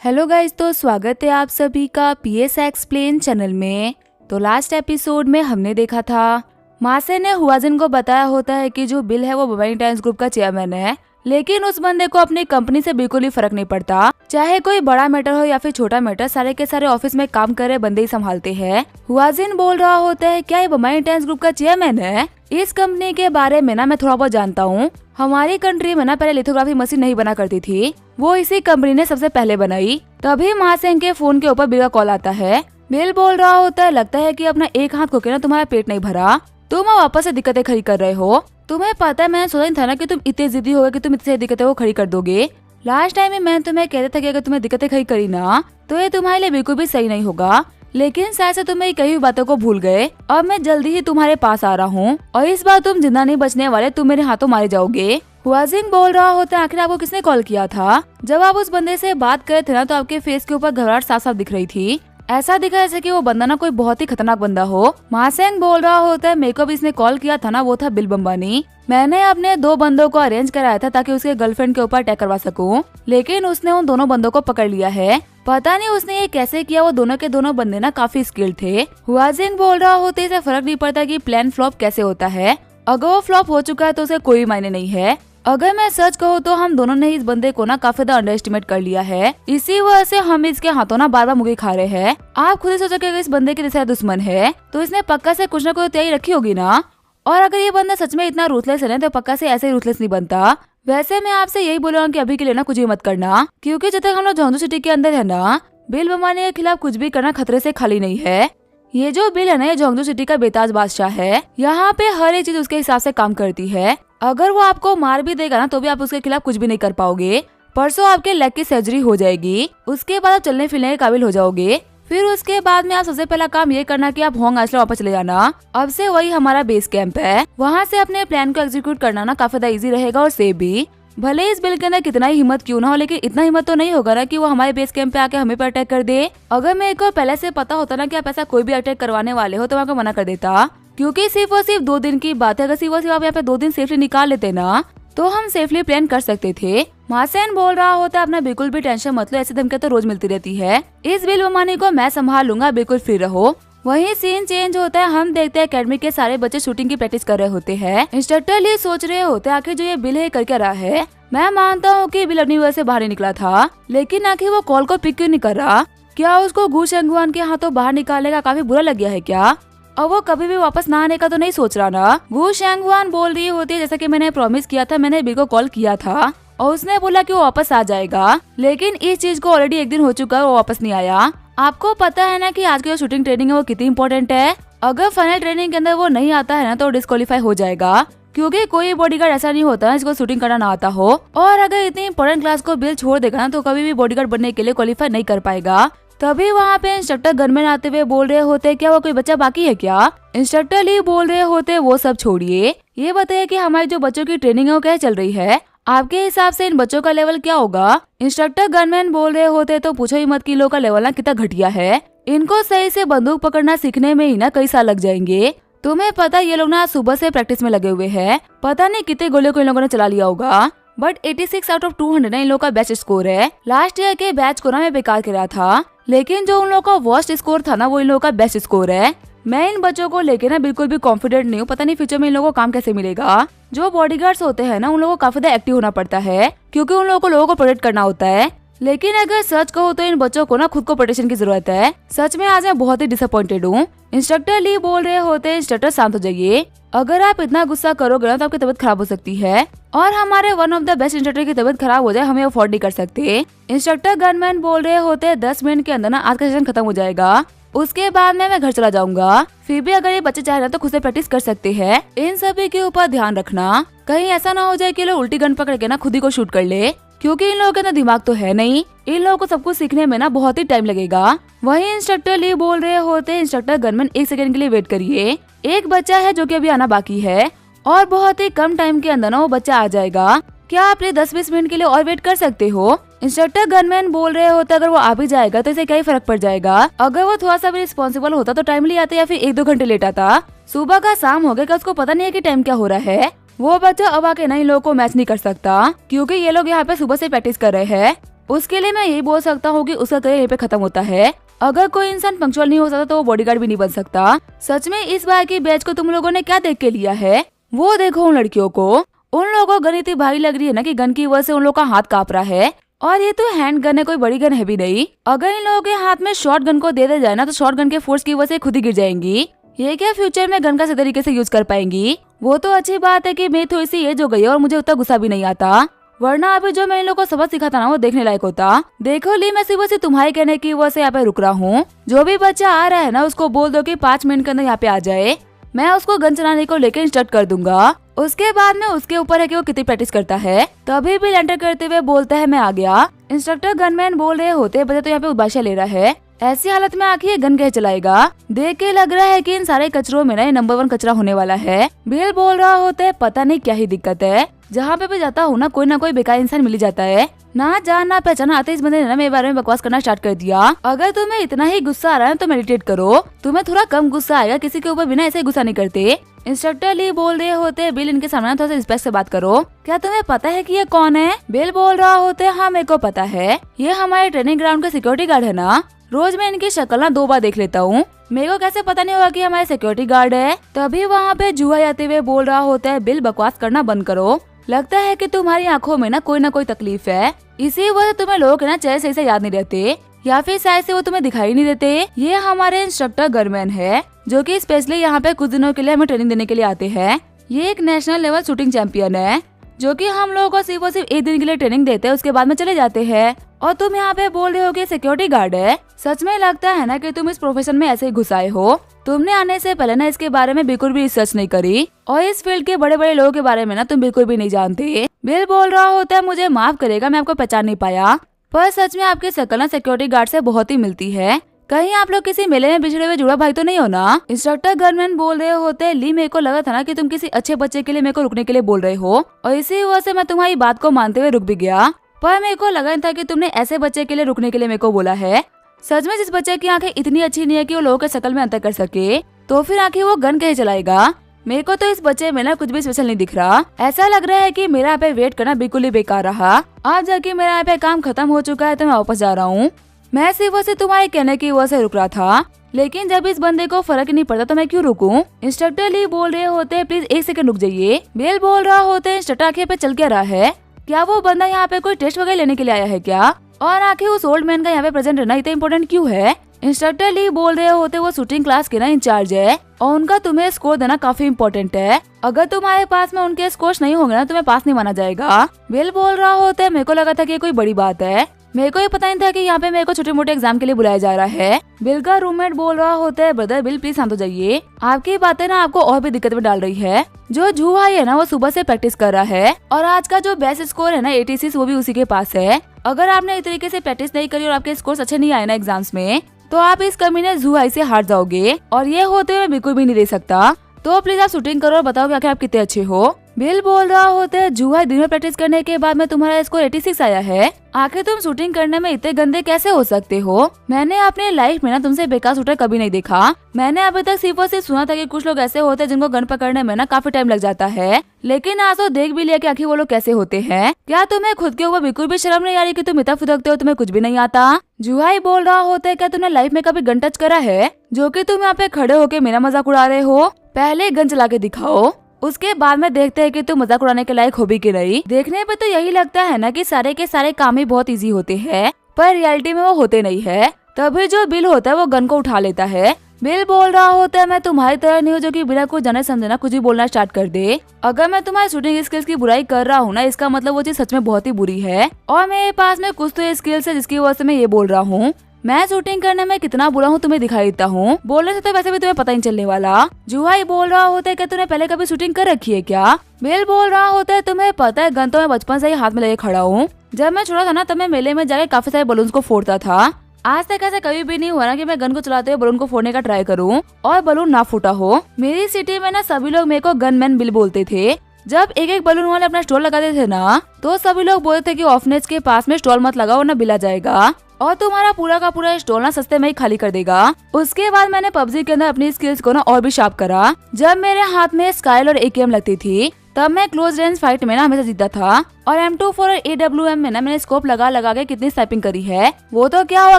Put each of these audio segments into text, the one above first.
Hello guys, तो स्वागत है आप सभी का पीएस एक्सप्लेन चैनल में। तो लास्ट एपिसोड में हमने देखा था मासे ने हुआजिन को बताया होता है कि जो बिल है वो बबानी टाइम्स ग्रुप का चेयरमैन है, लेकिन उस बंदे को अपनी कंपनी से बिल्कुल ही फर्क नहीं पड़ता। चाहे कोई बड़ा मैटर हो या फिर छोटा मैटर, सारे के सारे ऑफिस में काम करे बंदे ही संभालते हैं। हुआजिन बोल रहा होता है, क्या ये बबानी टाइम्स ग्रुप का चेयरमैन है? इस कंपनी के बारे में ना मैं थोड़ा बहुत जानता हूँ। हमारी कंट्री में ना पहले लिथोग्राफी मशीन नहीं बना करती थी, वो इसी कंपनी ने सबसे पहले बनाई। तभी महासेंग के फोन के ऊपर बिल का कॉल आता है। बिल बोल रहा होता है, लगता है कि अपना एक हाथ खोके ना तुम्हारा पेट नहीं भरा, तुम वापस से दिक्कतें खड़ी कर रहे हो। तुम्हें पता है, मैंने सोचा नहीं था ना कि तुम इतने जिद्दी होगे कि तुम इतनी दिक्कतें को खड़ी कर दोगे। लास्ट टाइम में मैंने तुम्हें कहता था कि अगर तुम्हें दिक्कतें खड़ी करी ना तो ये तुम्हारे लिए बिल्कुल भी सही नहीं होगा, लेकिन शायद से तुम मेरी कई बातों को भूल गए। अब मैं जल्दी ही तुम्हारे पास आ रहा हूँ और इस बार तुम जिंदा नहीं बचने वाले, तुम मेरे हाथों मारे जाओगे। हुआजिन बोल रहा होता है, आखिर आपको किसने कॉल किया था? जब आप उस बंदे से बात कर रहे थे ना तो आपके फेस के ऊपर घबराहट साफ साफ दिख रही थी। ऐसा दिखा जैसे कि वो बंदा ना कोई बहुत ही खतरनाक बंदा हो। महासेंग बोल रहा होता है, मेरे को भी इसने कॉल किया था ना, वो था बिल बम्बानी। मैंने अपने 2 बंदों को अरेंज कराया था ताकि उसके गर्लफ्रेंड के ऊपर अटैक करवा सकूं, लेकिन उसने उन दोनों बंदों को पकड़ लिया है। पता नहीं उसने ये कैसे किया, वो दोनों के दोनों बंदे ना काफी स्किल्ड थे। हुआजिन बोल रहा होते इसे फर्क नहीं पड़ता कि प्लान फ्लॉप कैसे होता है, अगर वो फ्लॉप हो चुका है तो उसे कोई मायने नहीं है। अगर मैं सच कहूँ तो हम दोनों ने इस बंदे को ना काफी ज्यादा अंडर एस्टिमेट कर लिया है, इसी वजह से हम इसके हाथों ना बार बार मुर्गी खा रहे हैं। आप खुद ही सोचो कि अगर इस बंदे के जैसा दुश्मन है तो इसने पक्का से कुछ ना कुछ तैयारी रखी होगी ना। और अगर ये बंदा सच में इतना रूथलेस है तो पक्का से ऐसे ही रूथलेस नहीं बनता। वैसे मैं आपसे यही बोलूँगा कि अभी के लिए ना कुछ भी मत करना, क्योंकि जब तक हम लोग जोंगजू सिटी के अंदर है ना, बिल बम्बानी के खिलाफ कुछ भी करना खतरे से खाली नहीं है। ये जो बिल है ना, ये जोंगजू सिटी का बेताज बादशाह है। यहाँ पे हर एक चीज उसके हिसाब से काम करती है। अगर वो आपको मार भी देगा ना तो भी आप उसके खिलाफ कुछ भी नहीं कर पाओगे। परसों आपके लेग की सर्जरी हो जाएगी, उसके बाद आप चलने फिरने के काबिल हो जाओगे। फिर उसके बाद में आप सबसे पहला काम ये करना कि आप होंग आइलैंड वापस चले जाना। अब से वही हमारा बेस कैंप है, वहाँ से अपने प्लान को एग्जीक्यूट करना ना काफी ज्यादा इजी रहेगा और सेफ भी। भले इस बिल के अंदर कितना ही हिम्मत क्यों ना हो, लेकिन इतना हिम्मत तो नहीं होगा ना कि वो हमारे बेस कैंप पे आके हमें पर अटैक कर दे। अगर मेरे को पहले से पता होता ना कि आप ऐसा कोई भी अटैक करवाने वाले हो तो मैं आपको मना कर देता, क्योंकि सिर्फ और सिर्फ 2 दिन की बात है। अगर सिर्फ और सिर्फ आप यहाँ पे 2 दिन सेफली निकाल लेते ना तो हम सेफली प्लान कर सकते थे। महासेन बोल रहा होता है, अपना बिल्कुल भी टेंशन मत लो, ऐसी धमकियां तो रोज मिलती रहती है। इस बिल बम्बानी को मैं संभाल लूंगा, बिल्कुल फ्री रहो। वहीं सीन चेंज होता है, हम देखते हैं अकेडमी के सारे बच्चे शूटिंग की प्रैक्टिस कर रहे होते हैं। इंस्ट्रक्टर ही सोच रहे होते हैं आखिर जो ये बिल है कर क्या रहा है। मैं मानता हूँ कि बिल अपनी वजह से बाहर निकला था, लेकिन आखिर वो कॉल को पिक क्यों नहीं कर रहा? क्या उसको गु शेंगुआन के हाथों बाहर निकालने का काफी बुरा लग गया है क्या? और वो कभी भी वापस ना आने का तो नहीं सोच रहा ना? गु शेंगुआन बोल रही होती है, जैसा कि मैंने प्रॉमिस किया था, मैंने बिल को कॉल किया था और उसने बोला कि वो वापस आ जाएगा, लेकिन इस चीज को ऑलरेडी 1 दिन हो चुका है, वो वापस नहीं आया। आपको पता है ना कि आज की जो शूटिंग ट्रेनिंग है वो कितनी इंपॉर्टेंट है। अगर फाइनल ट्रेनिंग के अंदर वो नहीं आता है ना तो डिस्क्वालीफाई हो जाएगा, क्योंकि कोई बॉडीगार्ड ऐसा नहीं होता है जिसको शूटिंग करना ना आता हो। और अगर इतनी इंपॉर्टेंट क्लास को बिल छोड़ देगा ना तो कभी भी बॉडीगार्ड बनने के लिए क्वालिफाई नहीं कर पाएगा। तभी वहाँ पे इंस्ट्रक्टर गनमैन आते हुए बोल रहे होते, क्या वो कोई बच्चा बाकी है क्या? इंस्ट्रक्टर ही बोल रहे होते, वो सब छोड़िए, ये बताइए कि हमारी जो बच्चों की ट्रेनिंग है वो कैसे चल रही है? आपके हिसाब से इन बच्चों का लेवल क्या होगा? इंस्ट्रक्टर गनमैन बोल रहे होते, तो पूछो ही मत कि लोगों का लेवल ना कितना घटिया है। इनको सही से बंदूक पकड़ना सीखने में ही ना कई साल लग जाएंगे। तुम्हें पता ये लोग ना सुबह से प्रैक्टिस में लगे हुए हैं, पता नहीं कितने गोलियों को इन लोगों ने चला लिया होगा। बट 86 आउट ऑफ 200 इन लोगों का बेस्ट स्कोर है। लास्ट ईयर के बैच को ना मैं बेकार करा था, लेकिन जो उन लोगों का वर्स्ट स्कोर था ना वो इन लोगों का बेस्ट स्कोर है। मैं इन बच्चों को लेके ना बिल्कुल भी कॉन्फिडेंट नहीं हूँ, पता नहीं फ्यूचर में इन लोगों को काम कैसे मिलेगा। जो बॉडीगार्ड्स होते हैं ना उन लोगों को काफी ज्यादा एक्टिव होना पड़ता है, क्योंकि उन लोगों को प्रोटेक्ट करना होता है। लेकिन अगर सच कहो तो इन बच्चों को ना खुद को प्रोटेक्शन की जरूरत है। सच में आज मैं बहुत ही डिसअपॉइंटेड हूँ। इंस्ट्रक्टर ली बोल रहे होते, इंस्ट्रक्टर शांत हो जाइए, अगर आप इतना गुस्सा करोगे ना तो आपकी तबीयत खराब हो सकती है, और हमारे one of the best instructor की तबीयत खराब हो जाए हमें अफोर्ड नहीं कर सकते। इंस्ट्रक्टर गनमैन बोल रहे होते, 10 मिनट के अंदर ना आज का सेशन खत्म हो जाएगा, उसके बाद मैं घर चला जाऊंगा। फिर भी अगर ये बच्चे चाहे ना तो खुद से प्रैक्टिस कर सकते हैं। इन सभी के ऊपर ध्यान रखना, कहीं ऐसा ना हो जाए कि लोग उल्टी गन पकड़ के ना खुद ही को शूट कर ले, क्योंकि इन लोगों के अंदर दिमाग तो है नहीं। इन लोगों को सब कुछ सीखने में ना बहुत ही टाइम लगेगा। वहीं इंस्ट्रक्टर ली बोल रहे होते, इंस्ट्रक्टर गनमैन 1 सेकंड के लिए वेट करिए, एक बच्चा है जो कि अभी आना बाकी है और बहुत ही कम टाइम के अंदर ना वो बच्चा आ जाएगा। क्या आप 10-20 मिनट के लिए और वेट कर सकते हो? इंस्ट्रक्टर गनमैन बोल रहे होते, अगर वो आ भी जाएगा तो इसे क्या ही फर्क पड़ जाएगा? अगर वो थोड़ा सा भी रिस्पॉन्सिबल होता तो टाइमली आता या फिर 1-2 घंटे लेट आता। सुबह का शाम हो गया, क्या उसको पता नहीं है कि टाइम क्या हो रहा है? वो बच्चा अब आके नए लोगों को मैच नहीं कर सकता, क्योंकि ये लोग यहाँ पे सुबह से प्रैक्टिस कर रहे हैं। उसके लिए मैं यही बोल सकता हूँ कि उसका करियर यहीं पे खत्म होता है। अगर कोई इंसान पंक्चुअल नहीं हो सकता तो वो बॉडीगार्ड भी नहीं बन सकता। सच में इस बार की बैच को तुम लोगों ने क्या देख के लिया है? वो देखो उन लड़कियों को, उन लोगों को गन इतनी भारी लग रही है ना कि गन की वजह से उन लोगों का हाथ कांप रहा है। और ये तो हैंड गन है, कोई बड़ी गन है भी नहीं। अगर इन लोगों के हाथ में शॉर्ट गन को दे दिया जाए ना तो शॉर्ट गन के फोर्स की वजह से खुद ही गिर जाएंगी। ये क्या फ्यूचर में गन का सही तरीके से यूज कर पाएंगी? वो तो अच्छी बात है कि मैं थोड़ी सी एज हो गई है और मुझे उतना गुस्सा भी नहीं आता, वरना अभी जो मैं इन लोगों को सबक सिखाता ना वो देखने लायक होता। देखो ली, मैं सिर्फ तुम्हारे कहने की वजह से यहाँ पे रुक रहा हूँ। जो भी बच्चा आ रहा है ना उसको बोल दो कि 5 मिनट के अंदर यहाँ पे आ जाए। मैं उसको गन चलाने को लेकर इंस्ट्रक्ट कर दूंगा। उसके बाद में उसके ऊपर है कि वो कितनी प्रैक्टिस करता है। तभी बिल एंटर करते हुए बोलता है मैं आ गया। इंस्ट्रक्टर गनमैन बोल रहे होते बच्चा तो यहाँ पे उबाशा ले रहा है। ऐसी हालत में आखिर गन कैसे चलाएगा? देख के लग रहा है कि इन सारे कचरों में ना ये नंबर 1 कचरा होने वाला है। बिल बोल रहा होता है पता नहीं क्या ही दिक्कत है, जहाँ पे भी जाता हूँ ना कोई बेकार इंसान मिल जाता है। ना जान ना पहचाना आते इस बंदे ने ना मेरे बारे में बकवास करना स्टार्ट कर दिया। अगर तुम्हें इतना ही गुस्सा आ रहा है तो मेडिटेट करो, तुम्हें थोड़ा कम गुस्सा आएगा। किसी के ऊपर बिना ऐसे गुस्सा नहीं करते। इंस्ट्रक्टर ली बोल रहे होते बिल इनके सामने थोड़ा सा रिस्पेक्ट से बात करो। क्या तुम्हें पता है कि ये कौन है? बिल बोल रहा होते हाँ मेरे को पता है, ये हमारे ट्रेनिंग ग्राउंड का सिक्योरिटी गार्ड है ना। रोज मैं इनकी शक्ल ना 2 बार देख लेता हूँ, मेरे को कैसे पता नहीं होगा कि हमारे सिक्योरिटी गार्ड है। तभी वहाँ पे जुआ आते हुए बोल रहा होता है बिल बकवास करना बंद करो, लगता है कि तुम्हारी आंखों में ना कोई तकलीफ है, इसी वजह तुम्हें लोग ना चेहरे सही से याद नहीं रहते, या फिर शायद से वो तुम्हें दिखाई नहीं देते। ये हमारे इंस्ट्रक्टर गनमैन है जो कि स्पेशली यहाँ पे कुछ दिनों के लिए हमें ट्रेनिंग देने के लिए आते हैं। ये एक नेशनल लेवल शूटिंग चैंपियन है जो कि हम लोगों को सिर्फ 1 दिन के लिए ट्रेनिंग देते हैं, उसके बाद में चले जाते हैं। और तुम यहाँ पे बोल रहे हो कि सिक्योरिटी गार्ड है? सच में लगता है ना कि तुम इस प्रोफेशन में ऐसे ही घुसाए हो। तुमने आने से पहले ना इसके बारे में बिल्कुल भी रिसर्च नहीं करी और इस फील्ड के बड़े बड़े लोगों के बारे में ना तुम बिल्कुल भी नहीं जानते। बिल बोल रहा होता है मुझे माफ करेगा, मैं आपको पहचान नहीं पाया, पर सच में आपकी शक्ल ना सिक्योरिटी गार्ड से बहुत ही मिलती है। कहीं आप लोग किसी मेले में बिछड़े हुए जुड़ा भाई तो नहीं हो ना? इंस्ट्रक्टर गनमैन बोल रहे होते ली मेरे को लगा था ना कि तुम किसी अच्छे बच्चे के लिए मेरे को रुकने के लिए बोल रहे हो और इसी वजह से मैं तुम्हारी बात को मानते हुए रुक भी गया, पर मेरे को लगा था कि तुमने ऐसे बच्चे के लिए रुकने के लिए मेरे को बोला है। सच में जिस बच्चे की आंखें इतनी अच्छी नहीं है कि वो लोगों के शक्ल में अंतर कर सके, तो फिर आखिर वो गन कैसे चलाएगा? मेरे को तो इस बच्चे में ना कुछ भी स्पेशल नहीं दिख रहा। ऐसा लग रहा है कि मेरा यहाँ पे वेट करना बिल्कुल ही बेकार रहा। आज जाके मेरा यहाँ पे काम खत्म हो चुका है तो मैं वापस जा रहा हूँ। मैं सिर्फ से तुम्हारे कहने की वजह से रुक रहा था, लेकिन जब इस बंदे को फर्क ही नहीं पड़ता तो मैं क्यों रुकूं? इंस्ट्रक्टर ली बोल रहे होते प्लीज 1 सेकंड रुक जाइए। बिल बोल रहा होते इंस्ट्रक्टर आखिर पे चल क्या रहा है? क्या वो बंदा यहाँ पे कोई टेस्ट वगैरह लेने के लिए आया है क्या? और आखिर उस ओल्ड मैन का यहाँ पे प्रेजेंट रहना इतना इम्पोर्टेंट क्यों है? इंस्ट्रक्टर ली बोल रहे होते वो शूटिंग क्लास के ना इंचार्ज है और उनका तुम्हें स्कोर देना काफी इम्पोर्टेंट है। अगर तुम्हारे पास में उनके स्कोर्स नहीं होंगे ना तुम्हें पास नहीं माना जाएगा। बिल बोल रहा होता है मेरे को लगा था कि कोई बड़ी बात है, मेरे को ये पता नहीं था कि यहाँ पे मेरे को छोटे मोटे एग्जाम के लिए बुलाया जा रहा है। बिल का रूममेट बोल रहा होता है ब्रदर बिल प्लीज शांत हो जाइए, आपकी बातें ना आपको और भी दिक्कत में डाल रही है। जो जू भाई है ना वो सुबह से प्रैक्टिस कर रहा है और आज का जो बेस्ट स्कोर है ना 86 वो भी उसी के पास है। अगर आपने इस तरीके से प्रैक्टिस नहीं करी और आपके स्कोर अच्छे नहीं आए ना एग्जाम्स में तो आप इस कमीने जू भाई से हार जाओगे और ये होते हुए बिल्कुल भी नहीं दे सकता। तो प्लीज आप शूटिंग करो और बताओ कि आखिर आप कितने अच्छे हो। बिल बोल रहा होता है जुआ दिन में प्रैक्टिस करने के बाद में तुम्हारा स्कोर 86 आया है, आखिर तुम शूटिंग करने में इतने गंदे कैसे हो सकते हो? मैंने अपने लाइफ में ना तुमसे बेकार शूटर कभी नहीं देखा। मैंने अभी तक सिर्फ और सिर्फ सुना था कि कुछ लोग ऐसे होते हैं जिनको गन पकड़ने में ना काफी टाइम लग जाता है, लेकिन आज तो देख भी लिया कि आखिर वो लोग कैसे होते हैं। क्या तुम्हें खुद के ऊपर बिल्कुल भी शर्म नहीं आ रही कि तुम इतना फुदकते हो, तुम्हें कुछ भी नहीं आता? जुहाई बोल रहा होता है क्या तुमने लाइफ में कभी गन टच करा है जो कि तुम यहाँ पे खड़े होके मेरा मजाक उड़ा रहे हो? पहले गन चला के दिखाओ, उसके बाद में देखते हैं कि तू मजाक उड़ाने के लायक हो भी कि नहीं। देखने पे तो यही लगता है ना कि सारे के सारे काम ही बहुत इजी होते हैं, पर रियलिटी में वो होते नहीं है। तभी जो बिल होता है वो गन को उठा लेता है। बिल बोल रहा होता है मैं तुम्हारी तरह नहीं हूँ जो कि बिना कुछ जाने समझे ना कुछ भी बोलना स्टार्ट कर दे। अगर मैं तुम्हारी शूटिंग स्किल्स की बुराई कर रहा हूँ ना इसका मतलब वो चीज सच में बहुत ही बुरी है और मेरे पास में कुछ तो स्किल्स है जिसकी वजह से मैं ये बोल रहा हूँ। मैं शूटिंग करने में कितना बुरा हूँ तुम्हें दिखाई देता हूँ, बोलने से तो वैसे भी तुम्हें पता नहीं चलने वाला। जुहाई बोल रहा होता है क्या तूने पहले कभी शूटिंग कर रखी है क्या? बिल बोल रहा होता है तुम्हें पता है गन तो मैं बचपन से ही हाथ में लेके खड़ा हूँ। जब मैं छोटा था ना तब मैं मेले में जाके काफी सारे बलून्स को फोड़ता था। आज तक ऐसा कभी भी नहीं हुआ ना कि मैं गन को चलाते हुए बलून को फोड़ने का ट्राई करूँ और बलून ना फूटा हो। मेरी सिटी में ना सभी लोग मेरे को गनमैन बिल बोलते थे। जब एक एक बलून वाले अपना स्टॉल लगाते थे ना तो सभी लोग बोलते थे कि ऑर्फनेज के पास में स्टॉल मत लगाओ वरना बिल आ जाएगा और तुम्हारा पूरा का पूरा स्टॉल ना सस्ते में ही खाली कर देगा। उसके बाद मैंने पबजी के अंदर अपनी स्किल्स को ना और भी शार्प करा। जब मेरे हाथ में स्काइल और एकेएम लगती थी तब मैं क्लोज रेंज फाइट में ना हमेशा जीता था। और M24 और AWM में ना मैंने स्कोप लगा के कितनी स्नाइपिंग करी है। वो तो क्या हुआ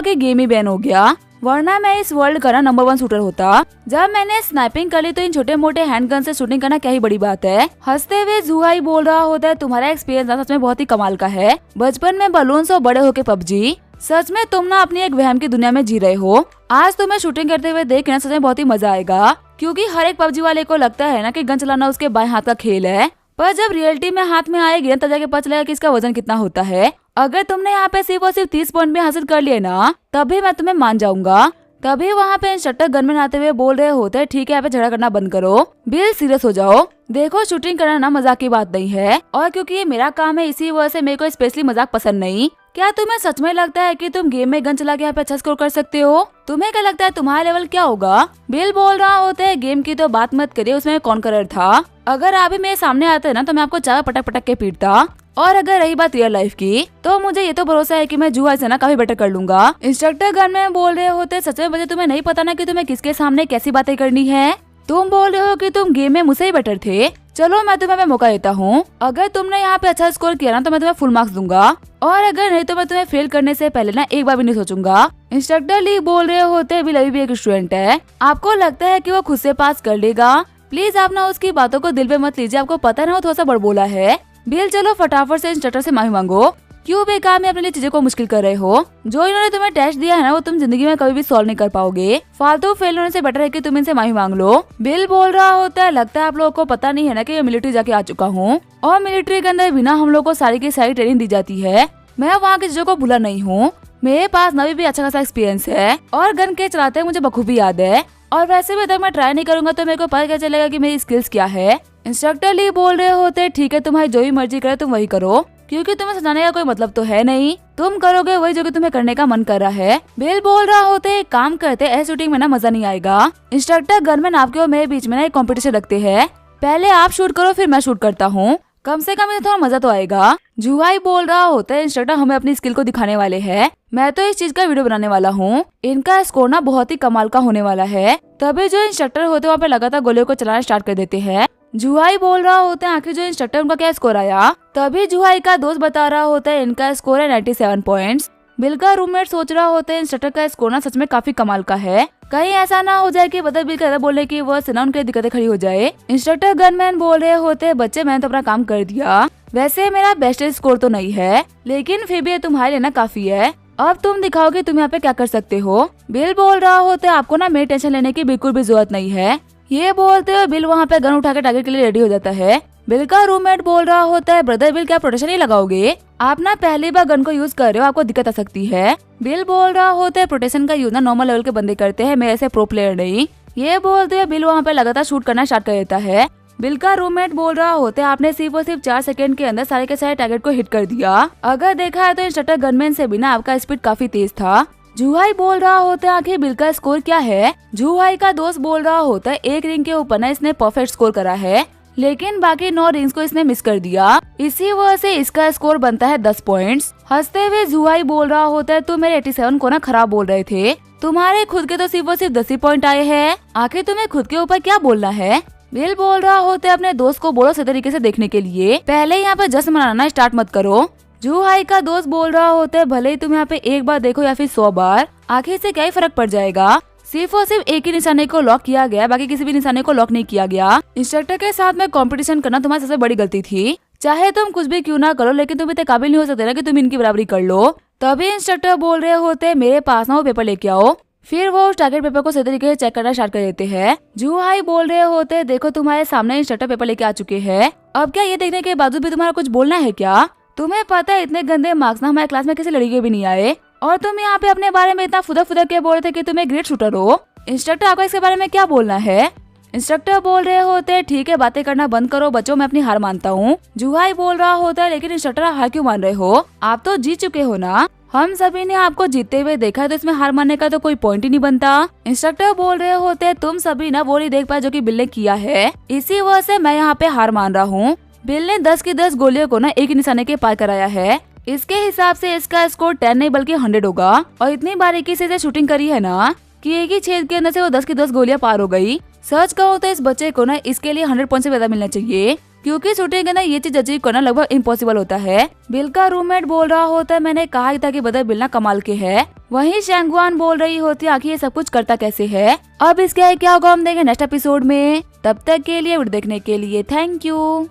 कि गेम ही बैन हो गया, वरना मैं इस वर्ल्ड का नंबर 1 शूटर होता। जब मैंने स्नाइपिंग कर ली तो इन छोटे मोटे हैंडगन से शूटिंग करना क्या ही बड़ी बात है। हंसते हुए जुहाई बोल रहा होता है, तुम्हारा एक्सपीरियंस सच में बहुत ही कमाल का है। बचपन में बलून और बड़े होके PUBG। सच में तुम ना अपनी एक वहम की दुनिया में जी रहे हो। आज तुम्हें शूटिंग करते हुए देखना सच में बहुत ही मजा आएगा, क्योंकि हर एक PUBG वाले को लगता है ना कि गन चलाना उसके बाएं हाथ का खेल है, पर जब रियलिटी में हाथ में आएगी तब जाके पता चलेगा कि इसका वजन कितना होता है। अगर तुमने यहाँ पे सिर्फ और सिर्फ 30 पॉइंट भी हासिल कर लिए ना, तभी मैं तुम्हें मान जाऊंगा। तभी वहाँ पे इंस्ट्रक्टर गनमैन आते हुए बोल रहे होते, ठीक है यहाँ पे झगड़ा करना बंद करो, बिल सीरियस हो जाओ। देखो शूटिंग करना ना मजाक की बात नहीं है, और क्योंकि ये मेरा काम है इसी वजह से मेरे को स्पेशली मजाक पसंद नहीं। क्या तुम्हें सच में लगता है कि तुम गेम में गन चला के यहाँ पे अच्छा स्कोर कर सकते हो? तुम्हें क्या लगता है तुम्हारा लेवल क्या होगा? बिल बोल रहा होता है, गेम की तो बात मत करिए, उसमें कौन कलर था। अगर आप भी मेरे सामने आते ना तो मैं आपको चार पटक पटक के पीटता। और अगर रही बात रियल लाइफ की, तो मुझे ये तो भरोसा है कि मैं जुआ से ना काफी बेटर कर लूंगा। इंस्ट्रक्टर गनमैन बोल रहे होते, सच में बच्चे तुम्हें नहीं पता ना कि तुम्हें किसके सामने कैसी बातें करनी है। तुम बोल रहे हो कि तुम गेम में मुझसे ही बेटर थे। चलो मैं तुम्हें मौका देता हूँ। अगर तुमने यहाँ पे अच्छा स्कोर किया ना तो मैं तुम्हें फुल मार्क्स दूंगा, और अगर नहीं तो मैं तुम्हें फेल करने से पहले ना एक बार भी नहीं सोचूंगा। इंस्ट्रक्टर ली बोल रहे होते, बिल अभी भी एक स्टूडेंट है। आपको लगता है कि वो खुद से पास कर लेगा? प्लीज आप ना उसकी बातों को दिल पे मत लीजिए, आपको पता ना वो थोड़ा सा बड़बोला है। बिल चलो फटाफट से इंस्ट्रक्टर से माफी मांगो। क्यों बेकार में अपने लिए चीजों को मुश्किल कर रहे हो? जो इन्होंने तुम्हें टेस्ट दिया है ना वो तुम जिंदगी में कभी भी सॉल्व नहीं कर पाओगे। फालतू फेल होने से बेटर है कि तुम इनसे माफी मांग लो। बिल बोल रहा होता है, लगता है आप लोगों को पता नहीं है ना कि मैं मिलिट्री जाके आ चुका हूँ, और मिलिट्री के अंदर बिना हम लोग को सारी की सारी ट्रेनिंग दी जाती है। मैं वहाँ की चीजों को भूला नहीं हूँ। मेरे पास नवी भी अच्छा खासा एक्सपीरियंस है, और गन के चलाते मुझे बखूबी याद है। और वैसे भी अगर मैं ट्राई नहीं करूंगा तो मेरे को पता क्या चलेगा कि मेरी स्किल्स क्या है। इंस्ट्रक्टर ली बोल रहे होते, ठीक है तुम्हारी जो भी मर्जी करे तुम वही करो, क्योंकि तुम्हें समझाने का कोई मतलब तो है नहीं। तुम करोगे वही जो कि तुम्हें करने का मन कर रहा है। बिल बोल रहा होते, एक काम करते, ऐसे शूटिंग में ना मजा नहीं आएगा। इंस्ट्रक्टर गनमैन आपके और मेरे बीच में ना एक कॉम्पिटिशन रखते हैं। पहले आप शूट करो फिर मैं शूट करता हूँ, कम से कम थोड़ा मजा तो आएगा। जुहाई बोल रहा होता है, इंस्ट्रक्टर हमें अपनी स्किल को दिखाने वाले हैं। मैं तो इस चीज का वीडियो बनाने वाला हूँ। इनका स्कोर ना बहुत ही कमाल का होने वाला है। तभी जो इंस्ट्रक्टर होते हैं वहाँ पे लगातार गोलियों को चलाना स्टार्ट कर देते हैं। जुहाई बोल रहा होता है, आखिर जो इंस्ट्रक्टर उनका क्या स्कोर आया? तभी जुहाई का दोस्त बता रहा होता है, इनका स्कोर है 97 पॉइंट्स। बिल का रूममेट सोच रहा होता है, इंस्ट्रक्टर का स्कोर ना सच में काफी कमाल का है। कहीं ऐसा ना हो जाए कि बदल बिल का बोलने की वो से ना उनके दिक्कतें खड़ी हो जाए। इंस्ट्रक्टर गनमैन बोल रहे होते, बच्चे मैंने तो अपना काम कर दिया। वैसे मेरा बेस्ट स्कोर तो नहीं है, लेकिन फिर भी ये तुम्हारे लिए ना काफी है। अब तुम दिखाओ कि तुम यहाँ पे क्या कर सकते हो। बिल बोल रहा होते, आपको ना मेरी टेंशन लेने की बिल्कुल भी जरूरत नहीं है। ये बोलते हुए बिल वहाँ पे गन उठा के टारगेट के लिए रेडी हो जाता है। बिल का रूममेट बोल रहा होता है, ब्रदर बिल क्या प्रोटेक्शन नहीं लगाओगे? आप ना पहली बार गन को यूज कर रहे हो, आपको दिक्कत आ सकती है। बिल बोल रहा होता है, प्रोटेक्शन का यूज ना नॉर्मल लेवल के बंदे करते हैं, मेरे ऐसे प्रो प्लेयर नहीं। ये बोलते हुए बिल वहाँ पे लगातार शूट करना स्टार्ट कर देता है। बिल का रूममेट बोल रहा होता है, आपने सिर्फ और सिर्फ 4 सेकंड के अंदर सारे के सारे टारगेट को हिट कर दिया। अगर देखा है तो इंस्ट्रक्टर गनमैन से भी ना आपका स्पीड काफी तेज था। जुहाई बोल रहा होता है, आखिर बिल का स्कोर क्या है? जुहाई का दोस्त बोल रहा होता है, एक रिंग के ऊपर ना इसने परफेक्ट स्कोर करा है, लेकिन बाकी 9 रिंग्स को इसने मिस कर दिया। इसी वजह से इसका स्कोर बनता है 10 पॉइंट्स। हंसते हुए जुहाई बोल रहा होता है, तुम मेरे 87 को ना खराब बोल रहे थे, तुम्हारे खुद के तो सिर्फ और सिर्फ 10 ही पॉइंट आए हैं। आखिर तुम्हें खुद के ऊपर क्या बोलना है? बिल बोल रहा होता है, अपने दोस्त को बोलो सही तरीके से देखने के लिए, पहले यहाँ पे जश्न मनाना स्टार्ट मत करो। जुहाई का दोस्त बोल रहा होता है, भले ही तुम यहाँ पे एक बार देखो या फिर 100 बार, आखिर से क्या ही फर्क पड़ जाएगा। सिर्फ और सिर्फ एक ही निशाने को लॉक किया गया, बाकी किसी भी निशाने को लॉक नहीं किया गया। इंस्ट्रक्टर के साथ में कंपटीशन करना तुम्हारी सबसे बड़ी गलती थी। चाहे तुम कुछ भी क्यों ना करो, लेकिन तुम इतने काबिल नहीं हो सकते ना कि तुम इनकी बराबरी कर लो। तभी इंस्ट्रक्टर बोल रहे होते, मेरे पास ना वो पेपर लेके आओ। फिर वो उस टारगेट पेपर को सही तरीके से चेक करना स्टार्ट कर देते हैं। जुहाई बोल रहे होते, देखो तुम्हारे सामने इंस्ट्रक्टर पेपर लेके आ चुके हैं। अब क्या ये देखने के बावजूद भी तुम्हारा कुछ बोलना है क्या? तुम्हें पता है इतने गंदे मार्क्स ना हमारे क्लास में किसी लड़की के भी नहीं आए, और तुम यहाँ पे अपने बारे में इतना फुदक फुदक के बोल रहे थे कि तुम एक ग्रेट शूटर हो। इंस्ट्रक्टर आपको इसके बारे में क्या बोलना है? इंस्ट्रक्टर बोल रहे होते, ठीक है बातें करना बंद करो बच्चों, मैं अपनी हार मानता हूँ। जुहाई बोल रहा होता है, लेकिन इंस्ट्रक्टर हार क्यों मान रहे हो? आप तो जीत चुके हो ना, हम सभी ने आपको जीतते हुए देखा है, तो इसमें हार मानने का तो कोई पॉइंट ही नहीं बनता। इंस्ट्रक्टर बोल रहे होते, तुम सभी ना वो नहीं देख पाए जो कि बिल ने किया है, इसी वजह से मैं यहाँ पे हार मान रहा हूँ। बिल ने 10 की 10 गोलियों को ना एक ही निशाने के पार कराया है। इसके हिसाब से इसका स्कोर 10 नहीं बल्कि 100 होगा, और इतनी बारीकी से शूटिंग करी है ना कि एक ही छेद के अंदर से वो 10 की 10 गोलियां पार हो गई। सच कहो तो इस बच्चे को ना इसके लिए 100 पॉइंट से ज्यादा मिलना चाहिए। क्योंकि शूटिंग के अंदर ये चीज अचीव करना लगभग इम्पॉसिबल होता है। बिल का रूममेट बोल रहा होता है मैंने कहा ही था कि बदर बिल ना कमाल के है। वहीं शैंगवान बोल रही होती है आखिर ये सब कुछ करता कैसे है। अब इसके क्या होगा हम देंगे नेक्स्ट एपिसोड में। तब तक के लिए वीडियो देखने के लिए थैंक यू।